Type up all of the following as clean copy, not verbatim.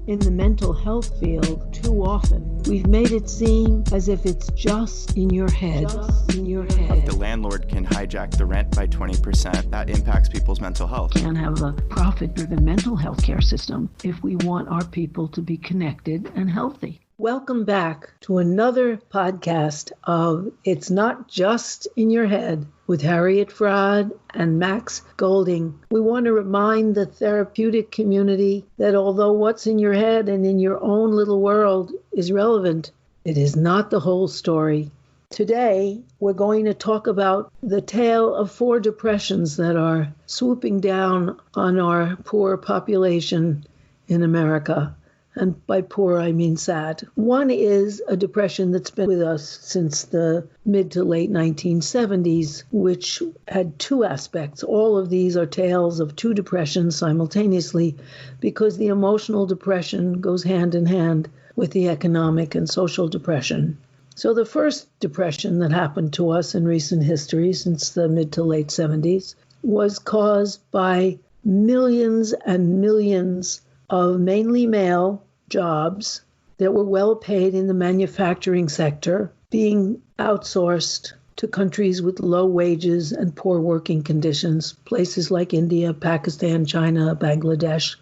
In the mental health field, too often, we've made it seem as if it's just in your head, The landlord can hijack the rent by 20%. That impacts people's mental health. Can't have a profit-driven mental health care system if we want our people to be connected and healthy. Welcome back to another podcast of It's Not Just in Your Head with Harriet and Max Golding. We want to remind the therapeutic community that although what's in your head and in your own little world is relevant, it is not the whole story. Today, we're going to talk about the tale of 4 depressions that are swooping down on our poor population in America. And by poor, I mean sad. One is a depression that's been with us since the mid to late 1970s, which had 2 aspects. All of these are tales of 2 depressions simultaneously because the emotional depression goes hand in hand with the economic and social depression. So the first depression that happened to us in recent history since the mid to late 70s was caused by millions and millions of mainly male jobs that were well paid in the manufacturing sector being outsourced to countries with low wages and poor working conditions, places like India, Pakistan, China, Bangladesh.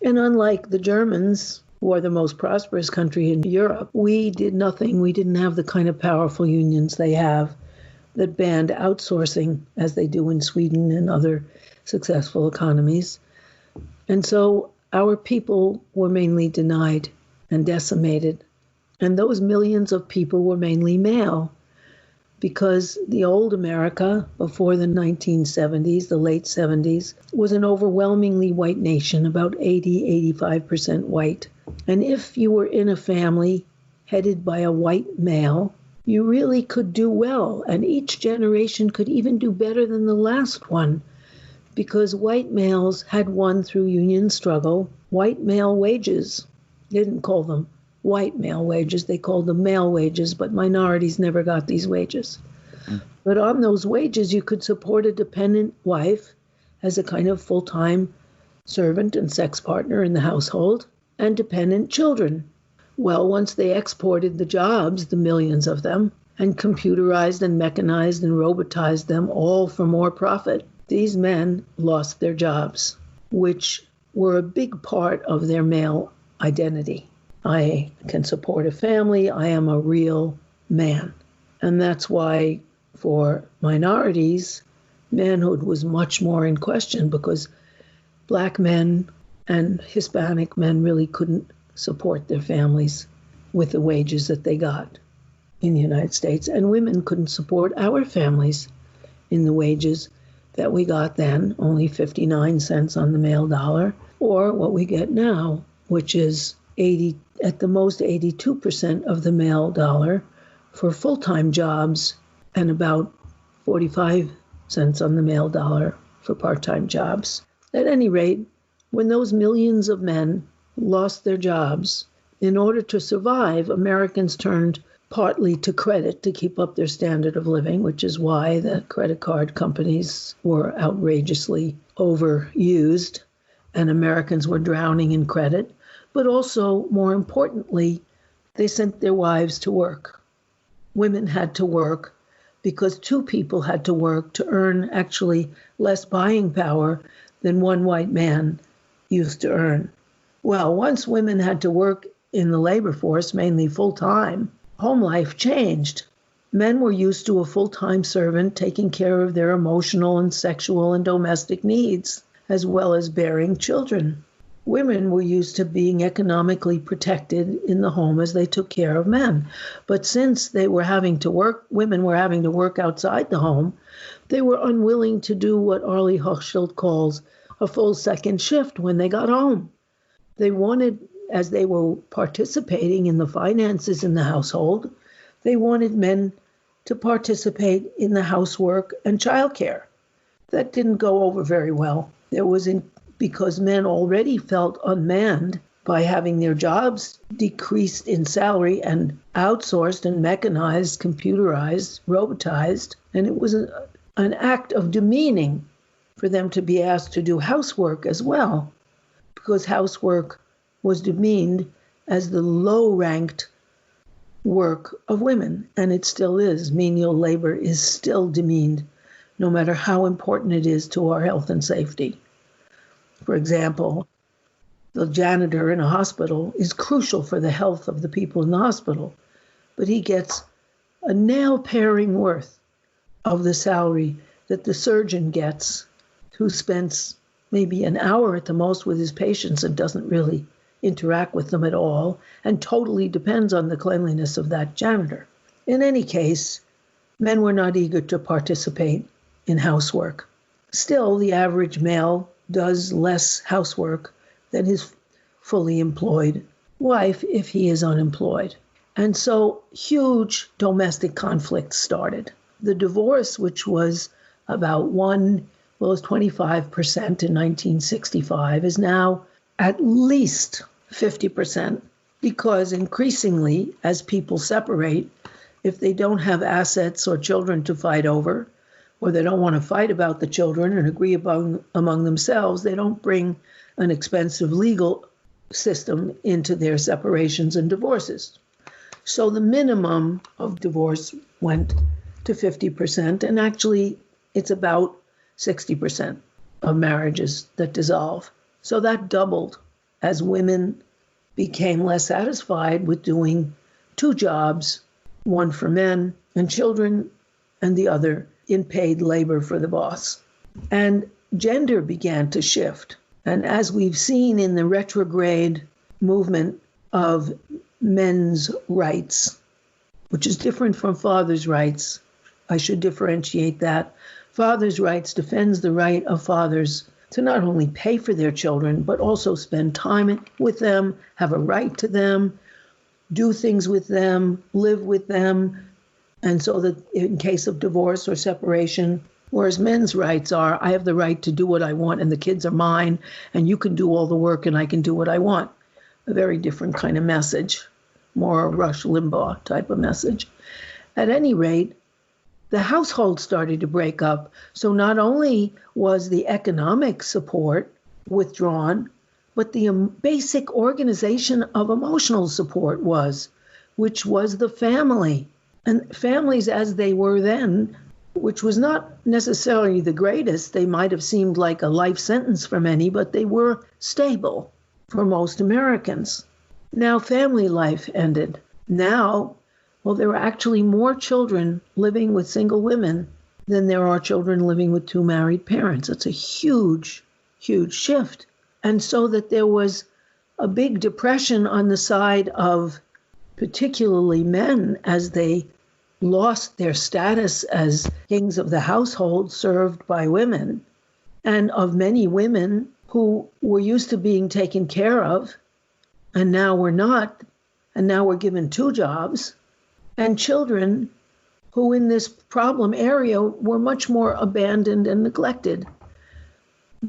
And unlike the Germans, who are the most prosperous country in Europe, we did nothing. We didn't have the kind of powerful unions they have that banned outsourcing as they do in Sweden and other successful economies. And so our people were mainly denied and decimated. And those millions of people were mainly male because the old America before the 1970s, the late 70s, was an overwhelmingly white nation, about 80-85% white. And if you were in a family headed by a white male, you really could do well. And each generation could even do better than the last one, because white males had won through union struggle white male wages. They didn't call them white male wages, they called them male wages, but minorities never got these wages. But on those wages, you could support a dependent wife as a kind of full-time servant and sex partner in the household, and dependent children. Well, once they exported the jobs, the millions of them, and computerized and mechanized and robotized them all for more profit, these men lost their jobs, which were a big part of their male identity. I can support a family. I am a real man. And that's why for minorities, manhood was much more in question because Black men and Hispanic men really couldn't support their families with the wages that they got in the United States. And women couldn't support our families in the wages that we got then, only 59 cents on the male dollar, or what we get now, which is at the most 82% of the male dollar for full-time jobs and about 45 cents on the male dollar for part-time jobs. At any rate, when those millions of men lost their jobs, in order to survive, Americans turned partly to credit to keep up their standard of living, which is why the credit card companies were outrageously overused and Americans were drowning in credit. But also, more importantly, they sent their wives to work. Women had to work because 2 people had to work to earn actually less buying power than one white man used to earn. Well, once women had to work in the labor force, mainly full-time, home life changed. Men were used to a full-time servant taking care of their emotional and sexual and domestic needs, as well as bearing children. Women were used to being economically protected in the home as they took care of men. But since women were having to work outside the home, they were unwilling to do what Arlie Hochschild calls a full second shift when they got home. They wanted, as they were participating in the finances in the household, they wanted men to participate in the housework and childcare. That didn't go over very well. Because men already felt unmanned by having their jobs decreased in salary and outsourced and mechanized, computerized, robotized. And it was an act of demeaning for them to be asked to do housework as well, because housework was demeaned as the low-ranked work of women, and it still is. Menial labor is still demeaned, no matter how important it is to our health and safety. For example, the janitor in a hospital is crucial for the health of the people in the hospital, but he gets a nail-paring worth of the salary that the surgeon gets, who spends maybe an hour at the most with his patients and doesn't really interact with them at all, and totally depends on the cleanliness of that janitor. In any case, men were not eager to participate in housework. Still, the average male does less housework than his fully employed wife if he is unemployed. And so huge domestic conflicts started. The divorce, which was about 25% in 1965, is now at least 50%, because increasingly, as people separate, if they don't have assets or children to fight over, or they don't want to fight about the children and agree among themselves, they don't bring an expensive legal system into their separations and divorces. So the minimum of divorce went to 50%, and actually it's about 60% of marriages that dissolve. So that doubled as women became less satisfied with doing two jobs, one for men and children, and the other in paid labor for the boss. And gender began to shift. And as we've seen in the retrograde movement of men's rights, which is different from fathers' rights, I should differentiate that. Fathers' rights defends the right of fathers to not only pay for their children, but also spend time with them, have a right to them, do things with them, live with them, and so that in case of divorce or separation, whereas men's rights are, I have the right to do what I want and the kids are mine, and you can do all the work and I can do what I want. A very different kind of message, more a Rush Limbaugh type of message. At any rate, the household started to break up. So not only was the economic support withdrawn, but the basic organization of emotional support was, which was the family. And families as they were then, which was not necessarily the greatest, they might have seemed like a life sentence for many, but they were stable for most Americans. Now family life ended. Now, well, there are actually more children living with single women than there are children living with two married parents. It's a huge, huge shift. And so that there was a big depression on the side of particularly men as they lost their status as kings of the household served by women, and of many women who were used to being taken care of and now were not, and now were given two jobs, and children who in this problem area were much more abandoned and neglected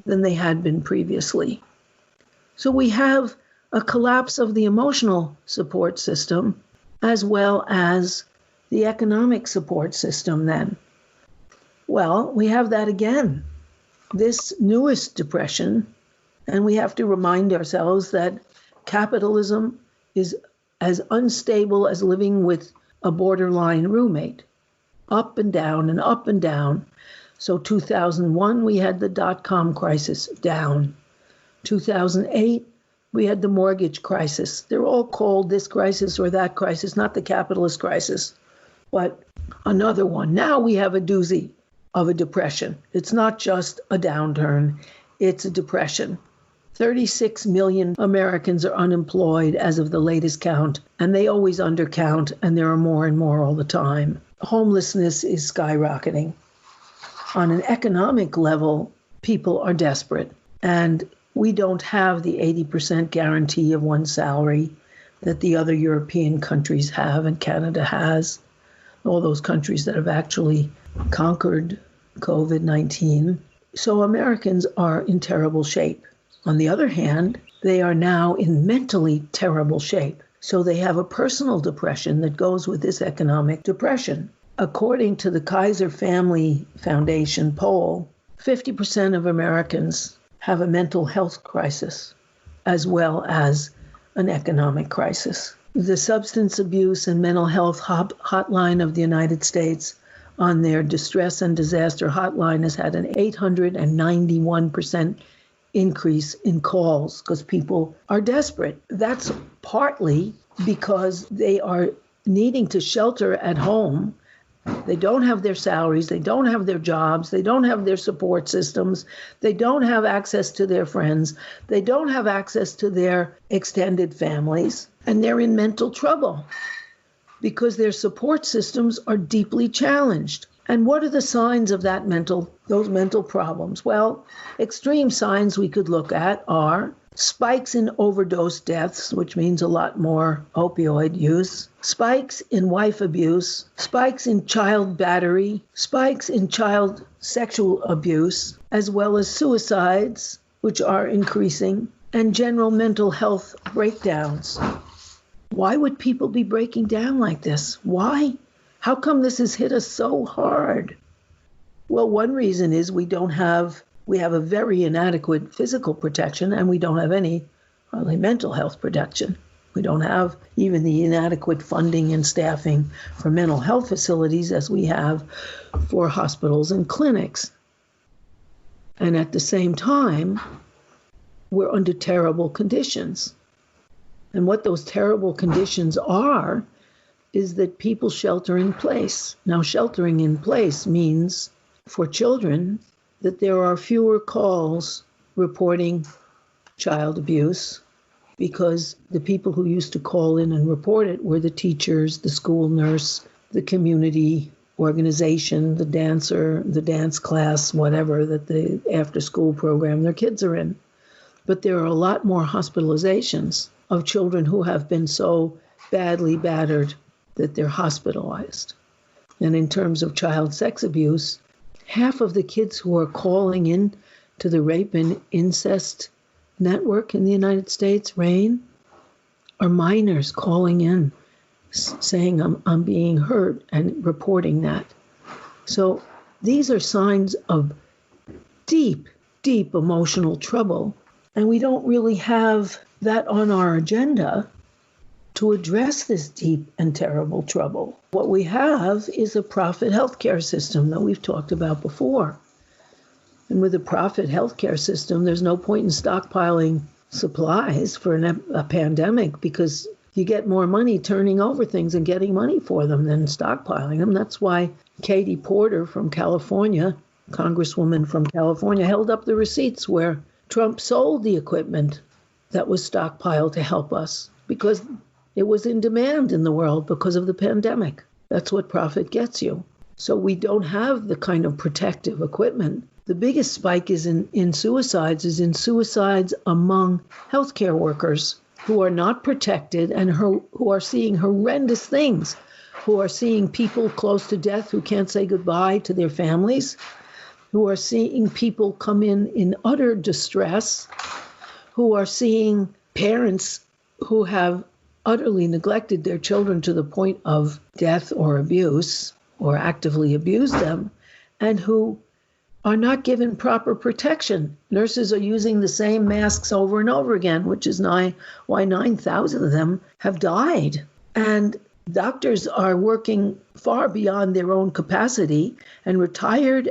than they had been previously. So we have a collapse of the emotional support system as well as the economic support system then. Well, we have that again, this newest depression, and we have to remind ourselves that capitalism is as unstable as living with a borderline roommate, up and down and up and down. So 2001, we had the dot-com crisis, down. 2008, we had the mortgage crisis. They're all called this crisis or that crisis, not the capitalist crisis, but another one. Now we have a doozy of a depression. It's not just a downturn, it's a depression. 36 million Americans are unemployed as of the latest count, and they always undercount, and there are more and more all the time. Homelessness is skyrocketing. On an economic level, people are desperate, and we don't have the 80% guarantee of one's salary that the other European countries have and Canada has, all those countries that have actually conquered COVID-19. So Americans are in terrible shape. On the other hand, they are now in mentally terrible shape. So they have a personal depression that goes with this economic depression. According to the Kaiser Family Foundation poll, 50% of Americans have a mental health crisis, as well as an economic crisis. The Substance Abuse and Mental Health Hotline of the United States, on their distress and disaster hotline, has had an 891% increase in calls because people are desperate. That's partly because they are needing to shelter at home. They don't have their salaries, they don't have their jobs, they don't have their support systems, they don't have access to their friends, they don't have access to their extended families, and they're in mental trouble because their support systems are deeply challenged. And what are the signs of those mental problems? Well, extreme signs we could look at are spikes in overdose deaths, which means a lot more opioid use, spikes in wife abuse, spikes in child battery, spikes in child sexual abuse, as well as suicides, which are increasing, and general mental health breakdowns. Why would people be breaking down like this? Why? How come this has hit us so hard? Well, one reason is we have a very inadequate physical protection, and we don't have any hardly mental health protection. We don't have even the inadequate funding and staffing for mental health facilities as we have for hospitals and clinics. And at the same time, we're under terrible conditions. And what those terrible conditions are is that people shelter in place. Now, sheltering in place means for children that there are fewer calls reporting child abuse because the people who used to call in and report it were the teachers, the school nurse, the community organization, the dancer, the dance class, whatever, that the after-school program their kids are in. But there are a lot more hospitalizations of children who have been so badly battered that they're hospitalized. And in terms of child sex abuse, half of the kids who are calling in to the rape and incest network in the United States, RAIN, are minors calling in saying, I'm being hurt, and reporting that. So these are signs of deep, deep emotional trouble. And we don't really have that on our agenda to address this deep and terrible trouble. What we have is a profit healthcare system that we've talked about before. And with a profit healthcare system, there's no point in stockpiling supplies for a pandemic because you get more money turning over things and getting money for them than stockpiling them. That's why Katie Porter from California, Congresswoman from California, held up the receipts where Trump sold the equipment that was stockpiled to help us because it was in demand in the world because of the pandemic. That's what profit gets you. So we don't have the kind of protective equipment. The biggest spike is in suicides among healthcare workers who are not protected and who are seeing horrendous things, who are seeing people close to death who can't say goodbye to their families, who are seeing people come in utter distress, who are seeing parents who have utterly neglected their children to the point of death or abuse, or actively abused them, and who are not given proper protection. Nurses are using the same masks over and over again, which is why 9,000 of them have died. And doctors are working far beyond their own capacity, and retired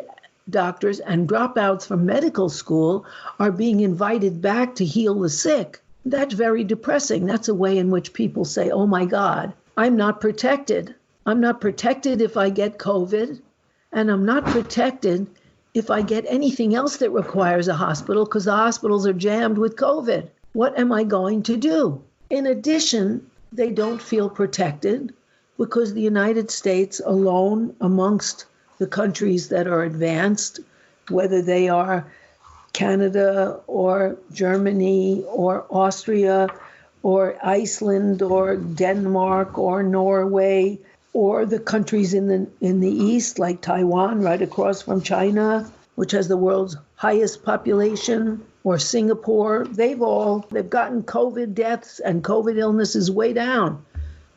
doctors and dropouts from medical school are being invited back to heal the sick. That's very depressing. That's a way in which people say, oh my God, I'm not protected. I'm not protected if I get COVID, and I'm not protected if I get anything else that requires a hospital because the hospitals are jammed with COVID. What am I going to do? In addition, they don't feel protected because the United States alone amongst the countries that are advanced, whether they are Canada or Germany or Austria or Iceland or Denmark or Norway, or the countries in the east like Taiwan right across from China, which has the world's highest population, or Singapore, they've gotten COVID deaths and COVID illnesses way down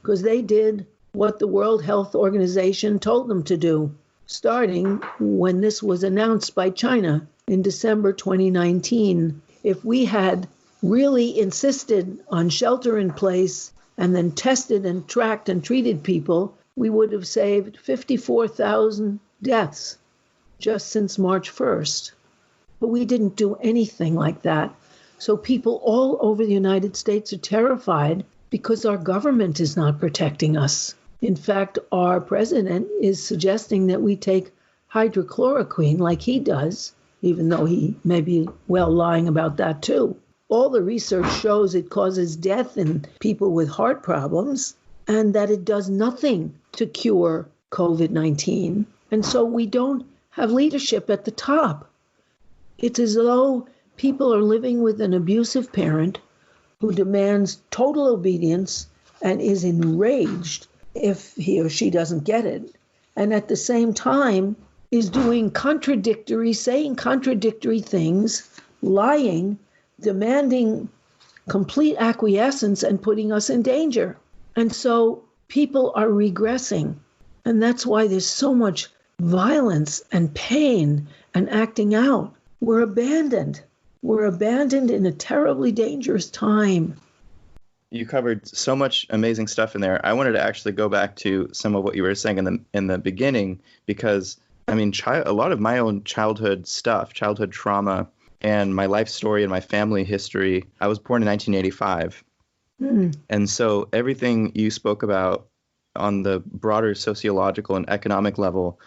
because they did what the World Health Organization told them to do, starting when this was announced by China in December 2019. If we had really insisted on shelter in place and then tested and tracked and treated people, we would have saved 54,000 deaths just since March 1st. But we didn't do anything like that. So people all over the United States are terrified because our government is not protecting us. In fact, our president is suggesting that we take hydrochloroquine like he does, even though he may be lying about that too. All the research shows it causes death in people with heart problems and that it does nothing to cure COVID-19. And so we don't have leadership at the top. It's as though people are living with an abusive parent who demands total obedience and is enraged if he or she doesn't get it. And at the same time is saying contradictory things, lying, demanding complete acquiescence and putting us in danger. And so people are regressing. And that's why there's so much violence and pain and acting out. We're abandoned. We're abandoned in a terribly dangerous time. You covered so much amazing stuff in there. I wanted to actually go back to some of what you were saying in the beginning, because I mean, a lot of my own childhood stuff, childhood trauma, and my life story and my family history. I was born in 1985. And so everything you spoke about on the broader sociological and economic level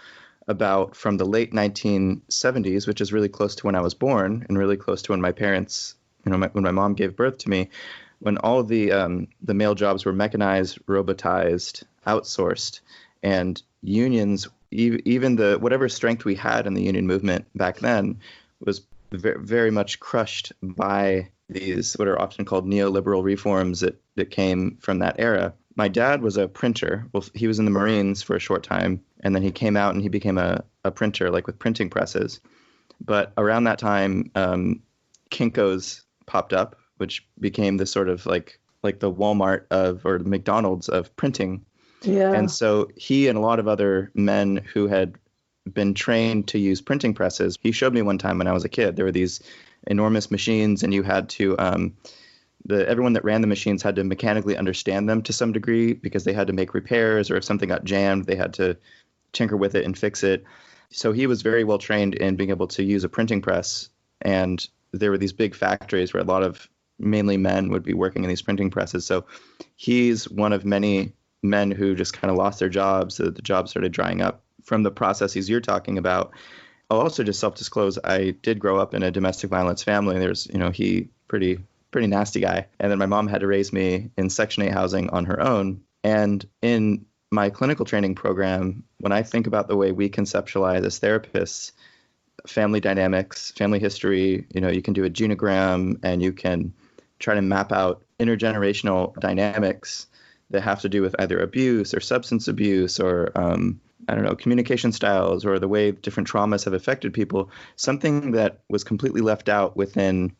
about from the late 1970s, which is really close to when I was born and really close to when my parents, when my mom gave birth to me, when all of the male jobs were mechanized, robotized, outsourced, and unions, even the whatever strength we had in the union movement back then was very much crushed by these what are often called neoliberal reforms that came from that era. My dad was a printer. Well, he was in the Marines for a short time, and then he came out and he became a printer, like with printing presses. But around that time, Kinko's popped up, which became the sort of like the Walmart or the McDonald's of printing. Yeah. And so he and a lot of other men who had been trained to use printing presses, he showed me one time when I was a kid, there were these enormous machines, and you had to everyone that ran the machines had to mechanically understand them to some degree because they had to make repairs, or if something got jammed, they had to tinker with it and fix it. So he was very well trained in being able to use a printing press. And there were these big factories where a lot of mainly men would be working in these printing presses. So he's one of many men who just kind of lost their jobs. So the jobs started drying up from the processes you're talking about. I'll also just self-disclose, I did grow up in a domestic violence family. There's, he pretty nasty guy. And then my mom had to raise me in Section 8 housing on her own. And in my clinical training program, when I think about the way we conceptualize as therapists, family dynamics, family history, you can do a genogram and you can try to map out intergenerational dynamics that have to do with either abuse or substance abuse or, communication styles or the way different traumas have affected people. Something that was completely left out within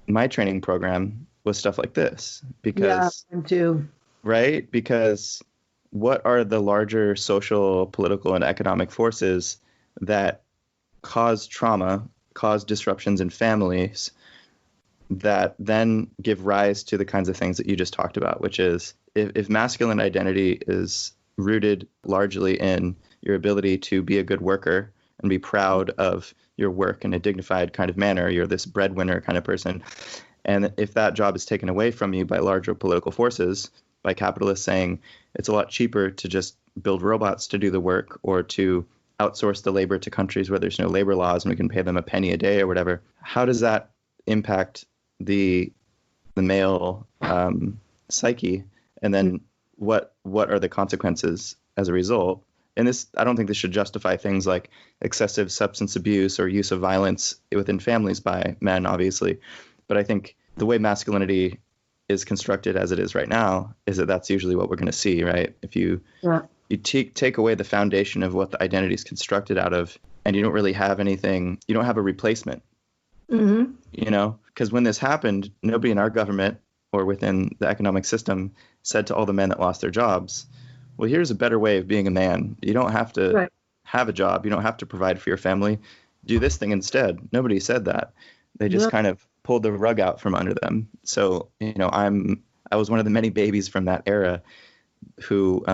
my training program was stuff like this. Because, yeah, too. Right? Because what are the larger social, political, and economic forces that cause trauma, cause disruptions in families that then give rise to the kinds of things that you just talked about, which is if masculine identity is rooted largely in your ability to be a good worker and be proud of your work in a dignified kind of manner, you're this breadwinner kind of person. And if that job is taken away from you by larger political forces, by capitalists saying it's a lot cheaper to just build robots to do the work or to outsource the labor to countries where there's no labor laws and we can pay them a penny a day or whatever, how does that impact the male psyche? And then what are the consequences as a result? And this, I don't think this should justify things like excessive substance abuse or use of violence within families by men, obviously. But I think the way masculinity is constructed as it is right now is that that's usually what we're going to see, right? If you take away the foundation of what the identity is constructed out of, and you don't really have anything, you don't have a replacement, because when this happened, nobody in our government or within the economic system said to all the men that lost their jobs, well, here's a better way of being a man. You don't have to have a job. You don't have to provide for your family. Do this thing instead. Nobody said that. They just kind of pulled the rug out from under them. So, I was one of the many babies from that era who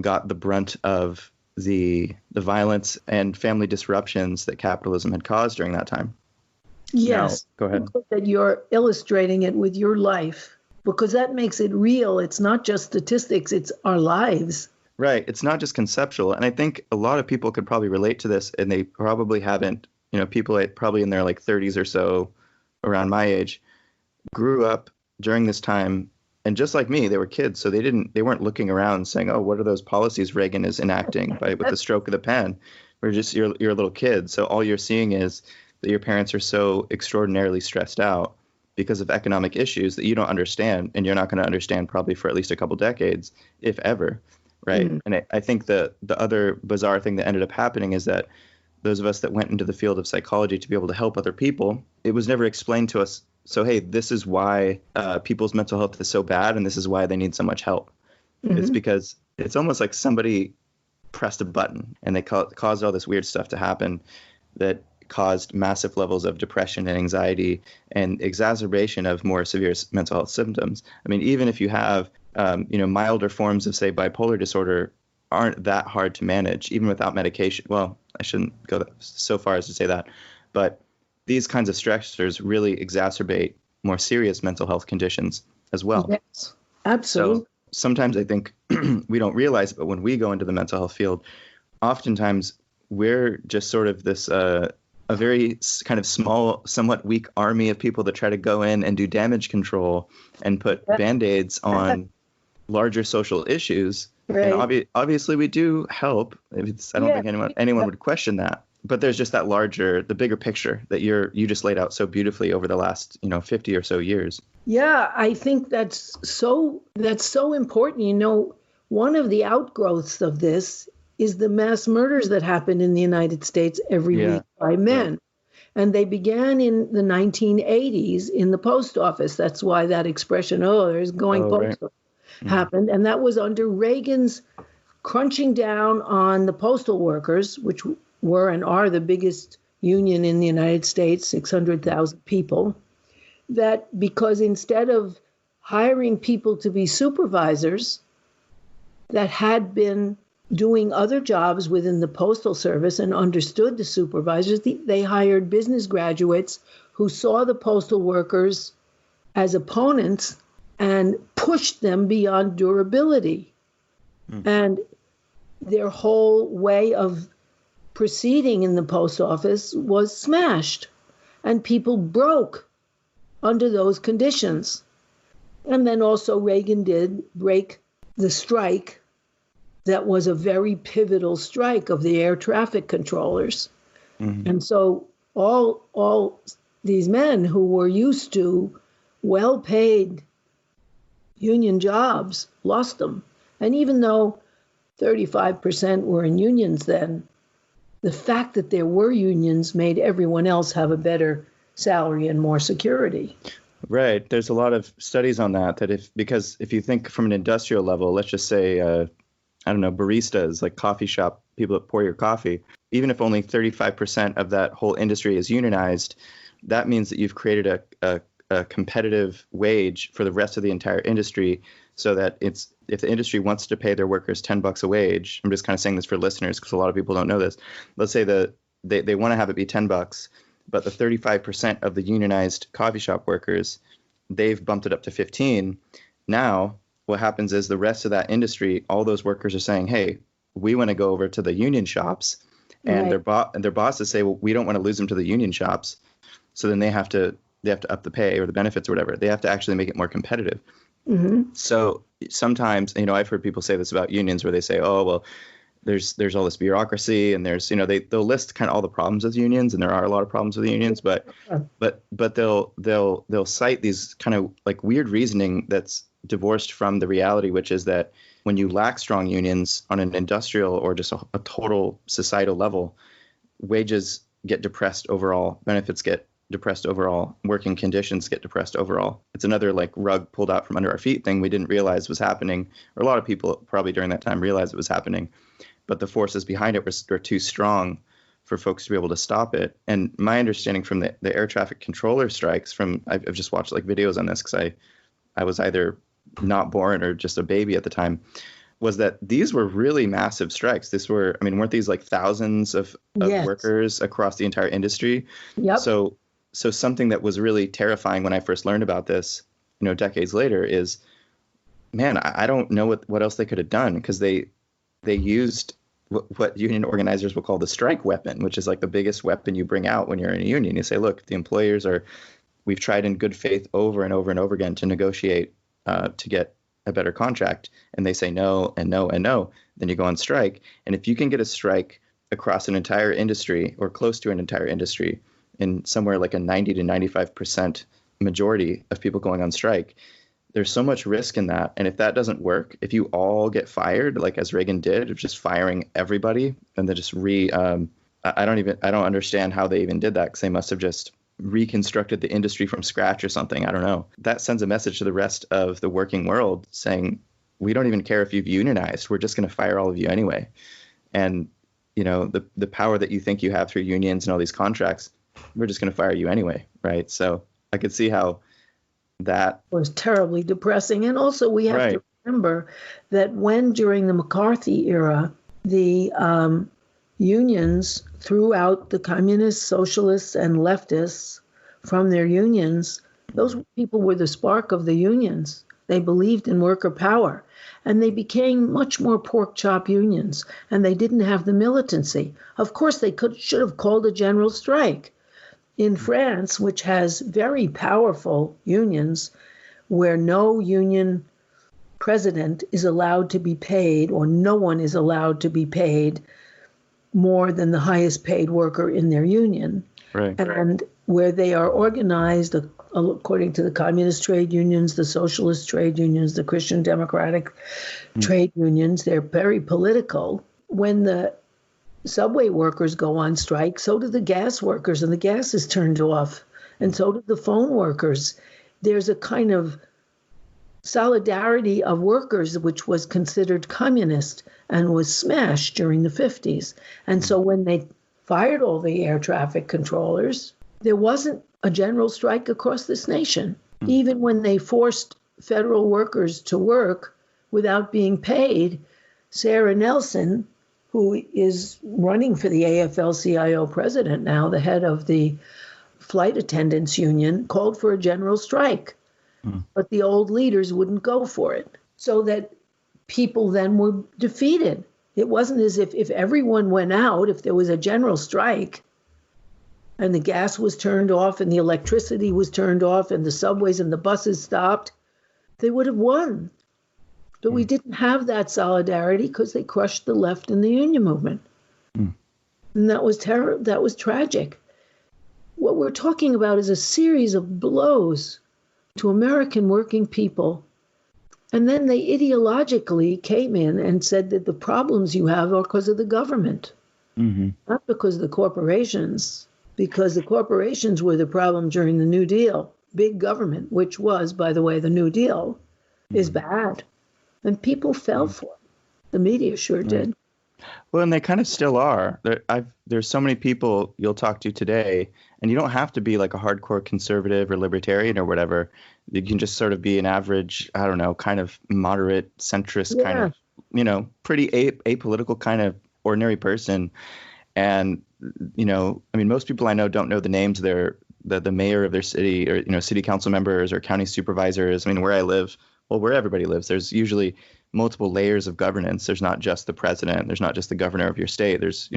got the brunt of the violence and family disruptions that capitalism had caused during that time. Yes. Now, go ahead. That you're illustrating it with your life, because that makes it real. It's not just statistics, it's our lives. Right. It's not just conceptual. And I think a lot of people could probably relate to this, and they probably haven't. People probably in their 30s or so, around my age, grew up during this time. And just like me, they were kids, so they weren't looking around saying, "Oh, what are those policies Reagan is enacting with the stroke of the pen?" You're a little kid, so all you're seeing is that your parents are so extraordinarily stressed out because of economic issues that you don't understand, and you're not going to understand probably for at least a couple decades, if ever, right? Mm. And I think the other bizarre thing that ended up happening is that those of us that went into the field of psychology to be able to help other people, it was never explained to us. So, hey, this is why people's mental health is so bad, and this is why they need so much help. Mm-hmm. It's because it's almost like somebody pressed a button and they caused all this weird stuff to happen that caused massive levels of depression and anxiety and exacerbation of more severe mental health symptoms. I mean, even if you have, milder forms of, say, bipolar disorder aren't that hard to manage, even without medication. Well, I shouldn't go so far as to say that, but these kinds of stressors really exacerbate more serious mental health conditions as well. Yes, absolutely. So sometimes I think we don't realize it, but when we go into the mental health field, oftentimes we're just sort of this a very kind of small, somewhat weak army of people that try to go in and do damage control and put Band-Aids on larger social issues. Right. And obviously we do help. I don't think anyone would question that. But there's just the bigger picture that you just laid out so beautifully over the last 50 or so years. Yeah, I think that's so important. One of the outgrowths of this is the mass murders that happen in the United States every week by men. Right. And they began in the 1980s in the post office. That's why that expression, there's going postal, happened. And that was under Reagan's crunching down on the postal workers, which were and are the biggest union in the United States, 600,000 people, that because instead of hiring people to be supervisors that had been doing other jobs within the Postal Service and understood the supervisors, they hired business graduates who saw the postal workers as opponents and pushed them beyond durability. Mm. And their whole way of proceeding in the post office was smashed, and people broke under those conditions. And then also Reagan did break the strike that was a very pivotal strike of the air traffic controllers. Mm-hmm. And so all these men who were used to well-paid union jobs lost them. And even though 35% were in unions then, the fact that there were unions made everyone else have a better salary and more security. Right. There's a lot of studies on that because if you think from an industrial level, let's just say, baristas, like coffee shop people that pour your coffee, even if only 35% of that whole industry is unionized, that means that you've created a competitive wage for the rest of the entire industry, so that if the industry wants to pay their workers $10 a wage, I'm just kind of saying this for listeners because a lot of people don't know this. Let's say they want to have it be $10, but the 35% of the unionized coffee shop workers, they've bumped it up to 15. Now, what happens is the rest of that industry, all those workers are saying, hey, we want to go over to the union shops, and their bosses say, well, we don't want to lose them to the union shops. So then they have to up the pay or the benefits or whatever. They have to actually make it more competitive. Mm-hmm. So sometimes, I've heard people say this about unions where they say, oh, well, there's all this bureaucracy, and there's, they'll list kind of all the problems with unions, and there are a lot of problems with unions, but they'll cite these kind of like weird reasoning that's divorced from the reality, which is that when you lack strong unions on an industrial or just a total societal level, wages get depressed overall, benefits get depressed overall, working conditions get depressed overall. It's another like rug pulled out from under our feet thing we didn't realize was happening, or a lot of people probably during that time realized it was happening, but the forces behind it were too strong for folks to be able to stop it. And my understanding from the air traffic controller strikes I've just watched like videos on this because I was either not born or just a baby at the time, was that these were really massive strikes. Weren't these like thousands of Yes. workers across the entire industry? Yep. So something that was really terrifying when I first learned about this, decades later is, man, I don't know what else they could have done, because they used what union organizers will call the strike weapon, which is like the biggest weapon you bring out when you're in a union. You say, look, the employers we've tried in good faith over and over and over again to negotiate to get a better contract, and they say no and no and no. Then you go on strike. And if you can get a strike across an entire industry or close to an entire industry in somewhere like a 90 to 95% majority of people going on strike, there's so much risk in that. And if that doesn't work, if you all get fired, like as Reagan did, of just firing everybody, and then just I don't understand how they even did that, because they must have just reconstructed the industry from scratch or something. I don't know. That sends a message to the rest of the working world saying, we don't even care if you've unionized. We're just going to fire all of you anyway. And, the power that you think you have through unions and all these contracts, we're just going to fire you anyway. Right. So I could see how that was terribly depressing. And also we have to remember that during the McCarthy era, the unions threw out the communists, socialists, and leftists from their unions. Those people were the spark of the unions. They believed in worker power, and they became much more pork chop unions, and they didn't have the militancy. Of course, they should have called a general strike. In France, which has very powerful unions, where no union president is allowed to be paid, or no one is allowed to be paid more than the highest paid worker in their union, and where they are organized according to the communist trade unions, the socialist trade unions, the Christian democratic trade unions. They're very political. When the subway workers go on strike, so do the gas workers, and the gas is turned off, and so do the phone workers. There's a kind of solidarity of workers which was considered communist and was smashed during the 50s. And so when they fired all the air traffic controllers, there wasn't a general strike across this nation. Even when they forced federal workers to work without being paid, Sarah Nelson, who is running for the AFL-CIO president now, the head of the flight attendants union, called for a general strike. But the old leaders wouldn't go for it. So that people then were defeated. It wasn't as if everyone went out, if there was a general strike, and the gas was turned off and the electricity was turned off and the subways and the buses stopped, they would have won. But we didn't have that solidarity because they crushed the left and the union movement. And that was that was tragic. What we're talking about is a series of blows to American working people. And then they ideologically came in and said that the problems you have are because of the government, not because of the corporations, because the corporations were the problem during the New Deal. Big government, which was, by the way, the New Deal, is bad. And people fell for it. The media sure did. Well, and they kind of still are. There's so many people you'll talk to today, and you don't have to be like a hardcore conservative or libertarian or whatever. You can just sort of be an average, I don't know, kind of moderate, centrist kind of, pretty apolitical kind of ordinary person. And, most people I know don't know the names of the mayor of their city, or, city council members or county supervisors. Where I live, where everybody lives, there's usually multiple layers of governance. There's not just the president. There's not just the governor of your state. There's,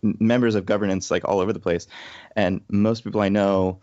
members of governance like all over the place. And most people I know,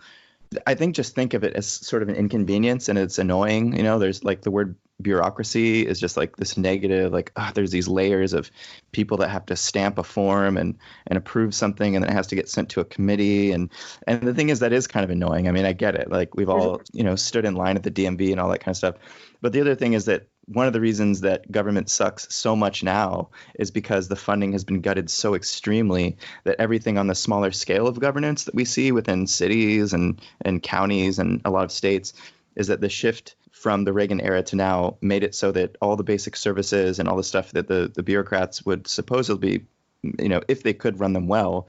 I think of it as sort of an inconvenience, and it's annoying. There's like the word bureaucracy is just like this negative, like there's these layers of people that have to stamp a form and approve something, and then it has to get sent to a committee. And the thing is, that is kind of annoying. I get it. Like we've all, stood in line at the DMV and all that kind of stuff. But the other thing is that one of the reasons that government sucks so much now is because the funding has been gutted so extremely that everything on the smaller scale of governance that we see within cities and counties and a lot of states is that the shift from the Reagan era to now made it so that all the basic services and all the stuff that the bureaucrats would supposedly, if they could run them well,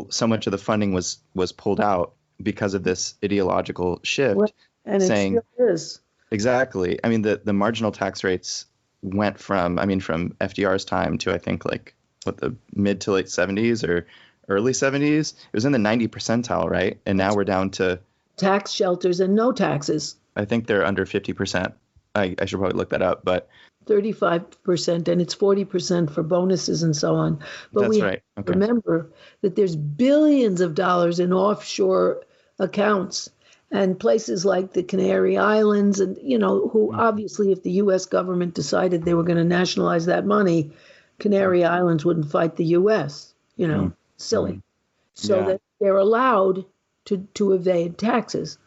so much of the funding was pulled out because of this ideological shift. Well, and saying, it still is. Exactly. I mean, the marginal tax rates went from FDR's time to, I think, like the mid to late 70s or early 70s. It was in the 90 percentile, right? And now we're down to tax shelters and no taxes. I think they're under 50%. I should probably look that up, but 35%, and it's 40% for bonuses and so on. But that's we right. have to remember that there's billions of dollars in offshore accounts, and places like the Canary Islands, and who obviously, if the U.S. government decided they were going to nationalize that money, Canary Islands wouldn't fight the U.S. Silly. So that they're allowed to evade taxes.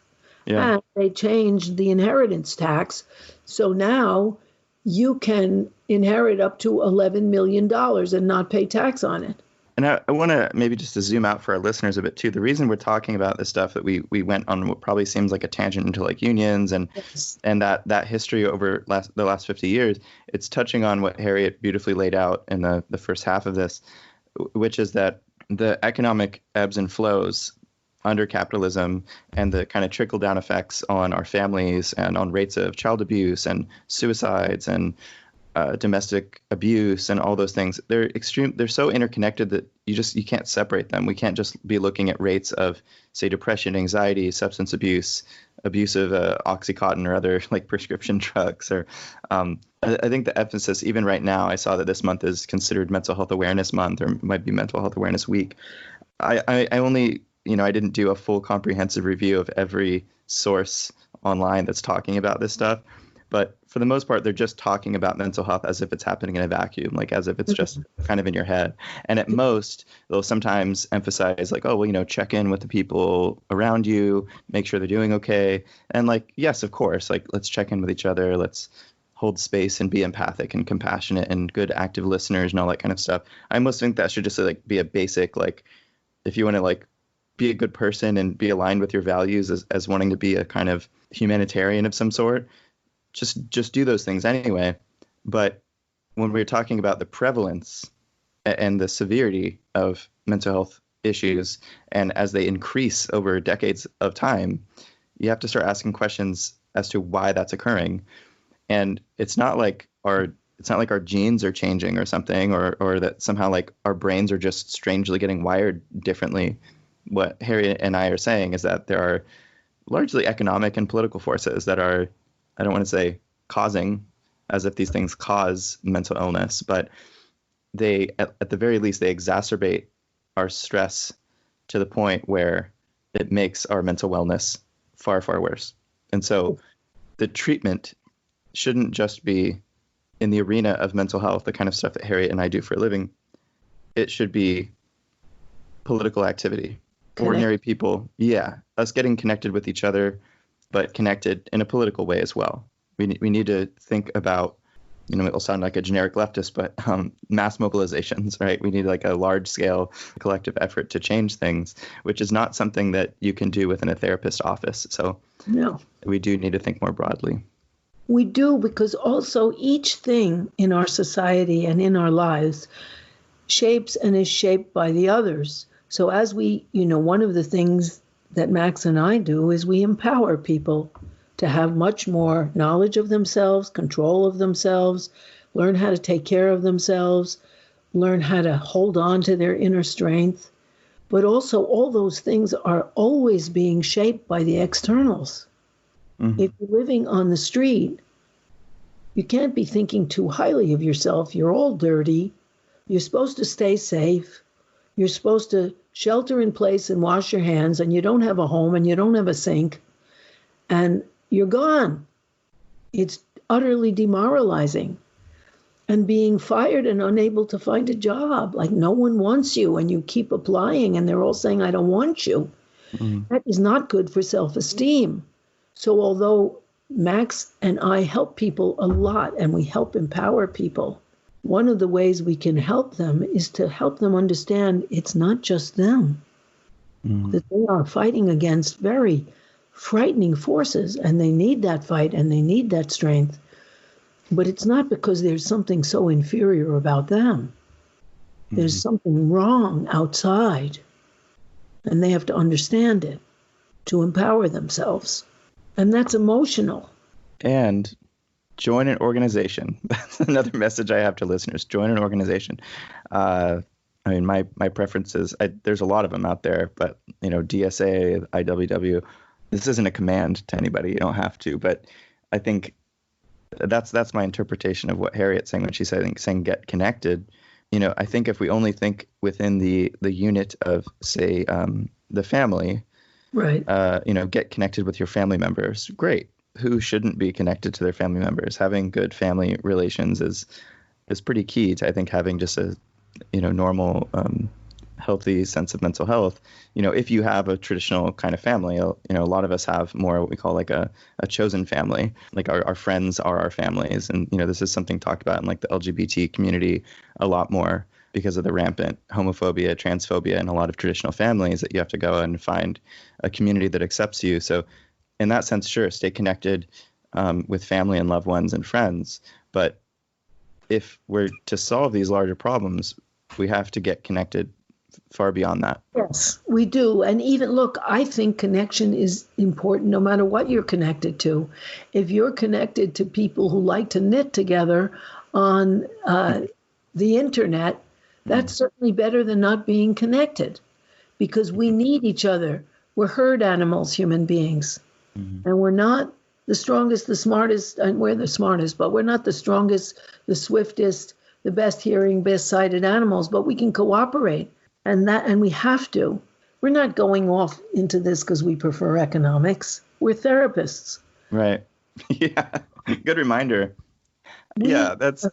Yeah. And they changed the inheritance tax. So now you can inherit up to $11 million and not pay tax on it. And I want to maybe just to zoom out for our listeners a bit too. The reason we're talking about this stuff that we went on what probably seems like a tangent into like unions and that history over the last 50 years, it's touching on what Harriet beautifully laid out in the first half of this, which is that the economic ebbs and flows under capitalism and the kind of trickle down effects on our families and on rates of child abuse and suicides and domestic abuse and all those things, they're so interconnected that you can't separate them. We can't just be looking at rates of, say, depression, anxiety, substance abuse, abuse of Oxycontin or other like prescription drugs. Or I think the emphasis, even right now, I saw that this month is considered Mental Health Awareness Month, or might be Mental Health Awareness Week. I only, I didn't do a full comprehensive review of every source online that's talking about this stuff. But for the most part, they're just talking about mental health as if it's happening in a vacuum, like as if it's just kind of in your head. And at most, they'll sometimes emphasize like, oh, well, check in with the people around you, make sure they're doing okay. And like, yes, of course, like let's check in with each other. Let's hold space and be empathic and compassionate and good active listeners and all that kind of stuff. I almost think that should just like be a basic, like if you want to like be a good person and be aligned with your values as wanting to be a kind of humanitarian of some sort, just do those things anyway. But when we're talking about the prevalence and the severity of mental health issues, and as they increase over decades of time, you have to start asking questions as to why that's occurring. And it's not like our genes are changing or something, or that somehow like our brains are just strangely getting wired differently. What Harriet and I are saying is that there are largely economic and political forces that are, I don't want to say causing, as if these things cause mental illness, but they, at the very least, they exacerbate our stress to the point where it makes our mental wellness far, far worse. And so the treatment shouldn't just be in the arena of mental health, the kind of stuff that Harriet and I do for a living. It should be political activity, ordinary people. Yeah, us getting connected with each other, but connected in a political way as well. We need to think about, it'll sound like a generic leftist, but mass mobilizations, right? We need like a large scale collective effort to change things, which is not something that you can do within a therapist office. So no, we do need to think more broadly. We do, because also each thing in our society and in our lives shapes and is shaped by the others. So as we, one of the things that Max and I do is we empower people to have much more knowledge of themselves, control of themselves, learn how to take care of themselves, learn how to hold on to their inner strength. But also all those things are always being shaped by the externals. Mm-hmm. If you're living on the street, you can't be thinking too highly of yourself. You're all dirty. You're supposed to stay safe. You're supposed to shelter in place and wash your hands, and you don't have a home and you don't have a sink, and you're gone. It's utterly demoralizing. And being fired and unable to find a job, like no one wants you, and you keep applying and they're all saying, I don't want you. Mm-hmm. That is not good for self-esteem. So although Max and I help people a lot and we help empower people, one of the ways we can help them is to help them understand it's not just them, that they are fighting against very frightening forces, and they need that fight and they need that strength. But it's not because there's something so inferior about them. There's something wrong outside. and they have to understand it to empower themselves. And that's emotional. And join an organization. That's another message I have to listeners. Join an organization. I mean, my preferences, there's a lot of them out there, but, DSA, IWW, this isn't a command to anybody. You don't have to. But I think that's my interpretation of what Harriet's saying when she's saying get connected. I think if we only think within the unit of, say, the family, right? Get connected with your family members. Great. Who shouldn't be connected to their family members? Having good family relations is pretty key to, I think, having just a normal, healthy sense of mental health. If you have a traditional kind of family, a lot of us have more what we call like a chosen family, like our friends are our families. And, this is something talked about in like the LGBT community a lot more because of the rampant homophobia, transphobia in a lot of traditional families, that you have to go and find a community that accepts you. So in that sense, sure, stay connected with family and loved ones and friends. But if we're to solve these larger problems, we have to get connected far beyond that. Yes, we do. And even, look, I think connection is important no matter what you're connected to. If you're connected to people who like to knit together on the internet, that's certainly better than not being connected, because we need each other. We're herd animals, human beings. And we're not the strongest, the smartest, and we're the smartest, but we're not the strongest, the swiftest, the best hearing, best sighted animals, but we can cooperate. And we have to. We're not going off into this because we prefer economics. We're therapists. Right. Yeah. Good reminder. That's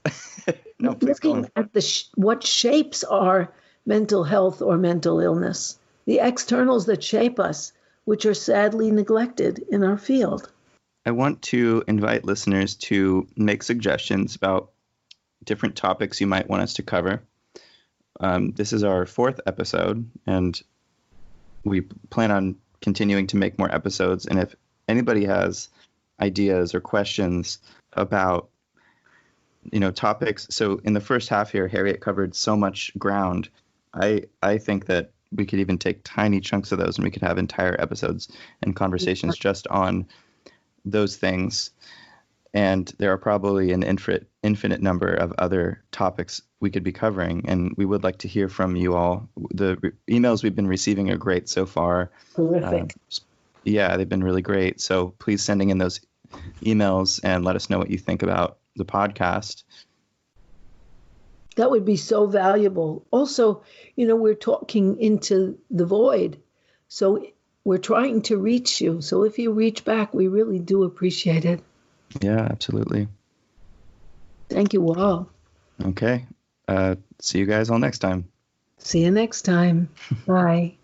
no, please go on. Looking at what shapes our mental health or mental illness, the externals that shape us, which are sadly neglected in our field. I want to invite listeners to make suggestions about different topics you might want us to cover. This is our 4th episode, and we plan on continuing to make more episodes. And if anybody has ideas or questions about, topics. So in the first half here, Harriet covered so much ground. I think that we could even take tiny chunks of those, and we could have entire episodes and conversations just on those things. And there are probably an infinite number of other topics we could be covering, and we would like to hear from you all. The emails we've been receiving are great so far. Terrific. They've been really great. So please sending in those emails and let us know what you think about the podcast. That would be so valuable. Also, we're talking into the void. So we're trying to reach you. So if you reach back, we really do appreciate it. Yeah, absolutely. Thank you all. Okay. See you guys all next time. See you next time. Bye.